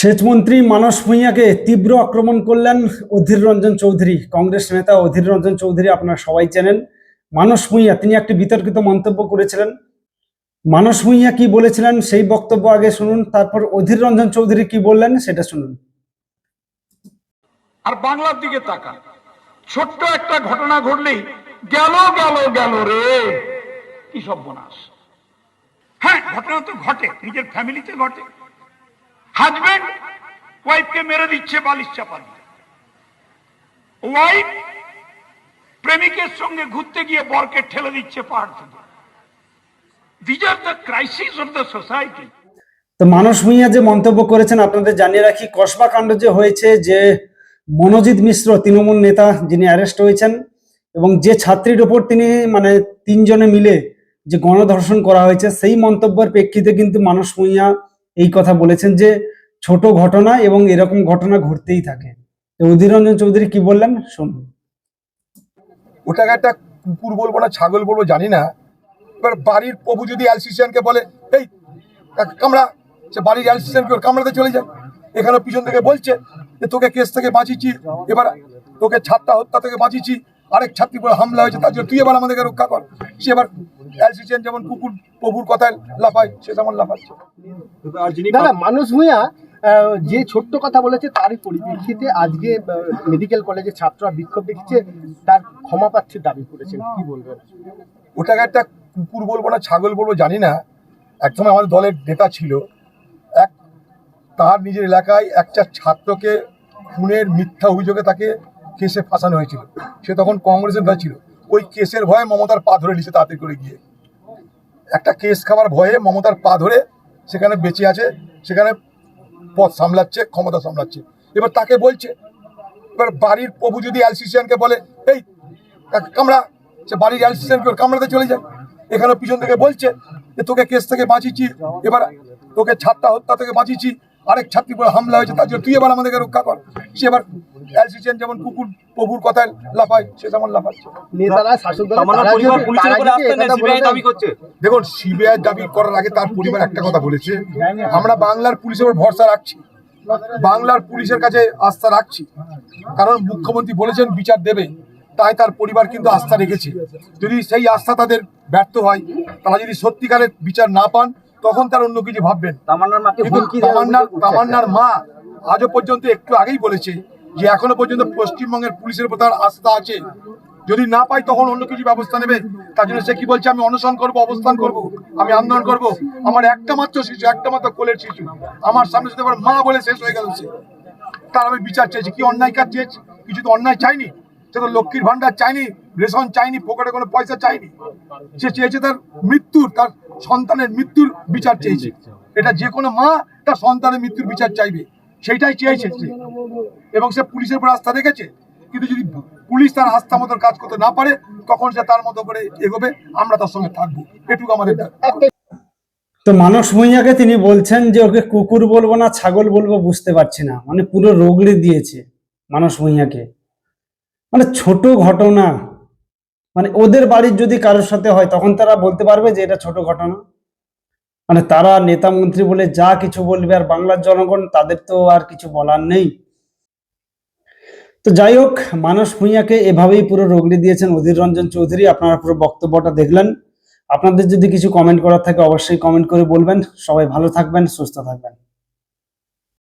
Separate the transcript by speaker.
Speaker 1: সেচমন্ত্রী মানস ভূঁইয়াকে তীব্র আক্রমণ করলেন অধীর রঞ্জন চৌধুরী। কংগ্রেস নেতা অধীর রঞ্জন চৌধুরী আপনারা সবাই চেনেন। মানস ভূঁইয়া তিনি একটি বিতর্কিত মন্তব্য করেছিলেন। মানস ভূঁইয়া কি বলেছিলেন সেই বক্তব্য আগে শুনুন, তারপর অধীর রঞ্জন চৌধুরী কি বললেন সেটা শুনুন।
Speaker 2: আর বাংলার দিকে তাকান, ছোট্ট একটা ঘটনা ঘটলেই গেল গেল গেল রে, কি সর্বনাশ। হ্যাঁ, ঘটনা তো ঘটে, নিজের ফ্যামিলিতে ঘটে। হাজবেন্ড ওয়াইফকে মেরে দিচ্ছে বালিশ চাপা দিয়ে, ওয়াইফ প্রেমিকের সঙ্গে ঘুরতে গিয়ে বরকে ঠেলে দিচ্ছে পাহাড় থেকে। These are the crises of the society.
Speaker 1: তো মানস ভূঁইয়া যে মন্তব্য করেছেন আপনাদের জানিয়ে রাখি, কসবা কাণ্ড যে হয়েছে, যে মনোজিৎ মিশ্র তৃণমূল নেতা যিনি অ্যারেস্ট হয়েছেন এবং যে ছাত্রীর ওপর তিনি তিনজনে মিলে যে গণধর্ষণ করা হয়েছে, সেই মন্তব্যের প্রেক্ষিতে কিন্তু মানস ভূঁইয়া এই কথা বলেছেন যে ছোট ঘটনা এবং এরকম ঘটনা ঘটতেই থাকে। অধীর রঞ্জন চৌধুরী কি বললেন শুনুন।
Speaker 3: ওটাকে একটা কুকুর বলবো না ছাগল বলবো জানি না, এবার বাড়ির প্রভু যদি অ্যালসিসিয়ানকে বলে এই কামড়া, সে বাড়ির অ্যালসিসিয়ানকে ওর কামড়াতে চলে যায়। এখানে পিছন থেকে বলছে যে তোকে কেস থেকে বাঁচিয়েছি, এবার তোকে ছাত্রা হত্যা থেকে বাঁচিয়েছি, আরেক ছাত্রী করে হামলা হয়েছে তার জন্য তুই এবার আমাদেরকে রক্ষা কর। সে এবার অ্যালসিসিয়ান যেমন কুকুর প্রভুর কথায় লাফায়, সে তেমন লাফাচ্ছে।
Speaker 4: মানস ভূঁইয়া যে ছোট্ট কথা বলেছে তারই পরিপ্রেক্ষিতে আজকে মেডিকেল কলেজের ছাত্ররা বিক্ষোভ দেখছে, তার ক্ষমা প্রার্থীর দাবি করেছেন, কি বলবেন?
Speaker 3: ওটাকে একটা কুকুর বলবো না ছাগল বলবো জানি না, একসময় আমাদের দলের নেতা ছিল, তার নিজের এলাকায় একটা ছাত্রকে খুনের মিথ্যা অভিযোগে তাকে কেসে ফাঁসানো হয়েছিল। সে তখন কংগ্রেসের নেতা ছিল। ওই কেসের ভয়ে মমতার পা ধরে নিছে, তাড়াতাড়ি করে গিয়ে একটা কেস খাবার ভয়ে মমতার পা ধরে সেখানে বেঁচে আছে, সেখানে পদ সামলাচ্ছে, ক্ষমতা সামলাচ্ছে। এবার তাকে বলছে, এবার বাড়ির প্রভু যদি অ্যালসিসিয়ানকে বলে এই কামড়া, সে বাড়ির অ্যালসিসিয়ানকে ওর কামড়াতে চলে যায়। এখানে পিছন থেকে বলছে যে তোকে কেস থেকে বাঁচিয়েছি, এবার তোকে ছাত্রা হত্যা থেকে বাঁচিয়েছি, আরেক ছাত্রী করে হামলা হয়েছে তার জন্য তুই এবার আমাদেরকে রক্ষা কর। সে এবার অ্যালসিসিয়ান যেমন কুকুর প্রভুর কথায় লাফায়, সে তেমন লাফাচ্ছে। দেখুন, সিবিআই দাবি করার আগে তার পরিবার একটা কথা বলেছে, আমরা বাংলার পুলিশের উপর ভরসা রাখছি, বাংলার পুলিশের কাছে আস্থা রাখছি, কারণ মুখ্যমন্ত্রী বলেছেন বিচার দেবে, তাই তার পরিবার কিন্তু আস্থা রেখেছে। যদি সেই আস্থা তাদের ব্যর্থ হয়, তারা যদি সত্যিকারের বিচার না পান, তখন তার অন্য কিছু ভাববেন। তামান্নার মা আজও পর্যন্ত একটু আগেই বলেছে যে এখনো পর্যন্ত পশ্চিমবঙ্গের পুলিশের উপর তার আস্থা আছে, যদি না পাই তখন অন্য কিছু ব্যবস্থা নেবে। তার জন্য সে কি বলছে, আমি অনশন করব, অবস্থান করব, আমি আন্দোলন করব। আমার একটা মাত্র শিশু, একটা মাত্র কোলের শিশু আমার সামনে যদি আবার মা বলে শেষ হয়ে গেল, সে তার আমি বিচার চেয়েছি। কি অন্যায় কাজ চেয়েছি? কিছু তো অন্যায় চাইনি, সে তো লক্ষ্মীর ভান্ডার চাইনি, রেশন চাইনি, পকেটে কোনো পয়সা চাইনি। সে চেয়েছে তার মৃত্যুর, তার সন্তানের মৃত্যুর বিচার চেয়েছে। এটা যে কোনো মা তার সন্তানের মৃত্যুর বিচার চাইবে, সেইটাই চেয়েছে সে, এবং সে পুলিশের উপর আস্থা রেখেছে। কিন্তু যদি পুলিশ তার আস্থা মতো কাজ করতে না পারে, তখন সে তার মতো করে এগোবে, আমরা তার সঙ্গে থাকবো, এটুকু আমাদের।
Speaker 1: তো মানস ভূঁইয়াকে তিনি বলছেন যে ওকে কুকুর বলবো না ছাগল বলবো বুঝতে পারছি না, মানে পুরো রগড়ে দিয়েছে মানস ভূঁইয়াকে। মানে ছোট ঘটনা, মানে ওদের বাড়ির যদি কারোর সাথে হয় তখন তারা বলতে পারবে যে এটা ছোট ঘটনা। মানে তারা নেতা মন্ত্রী বলে যা কিছু বলবে, আর বাংলার জনগণ তাদের তো আর কিছু বলার নেই। তো যাই হোক, মানস ভূঁইয়াকে এভাবেই পুরো রগড়ে দিয়েছেন অধীর রঞ্জন চৌধুরী। আপনারা পুরো বক্তব্যটা দেখলেন। আপনাদের যদি কিছু কমেন্ট করার থাকে অবশ্যই কমেন্ট করে বলবেন। সবাই ভালো থাকবেন, সুস্থ থাকবেন।